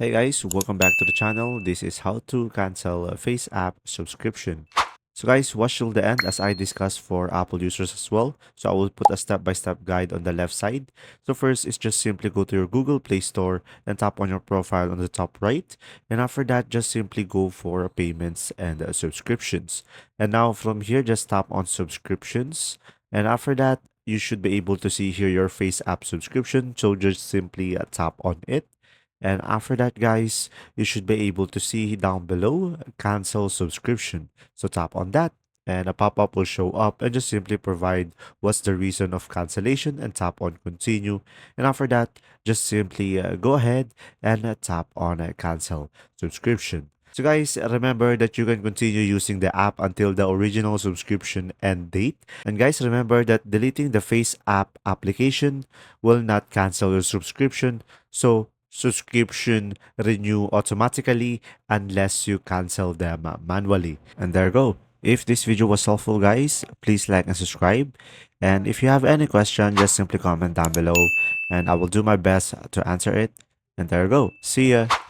Hey guys, welcome back to the channel. This is how to cancel a FaceApp subscription. So guys, watch till the end as I discuss for Apple users as well. So I will put a step-by-step guide on the left side. So first is just simply go to your Google Play Store and tap on your profile on the top right. And after that, just simply go for payments and subscriptions. And now from here, just tap on subscriptions. And after that, you should be able to see here your FaceApp subscription. So just simply tap on it. And after that, guys, you should be able to see down below cancel subscription. So tap on that and a pop-up will show up and just simply provide what's the reason of cancellation and tap on continue. And after that, just simply go ahead and tap on cancel subscription. So guys, remember that you can continue using the app until the original subscription end date. And guys, remember that deleting the Face app application will not cancel your subscription. So subscription renew automatically unless you cancel them manually. And there you go. If this video was helpful, guys, please like and subscribe. And if you have any question, just simply comment down below and I will do my best to answer it. And there you go. See ya.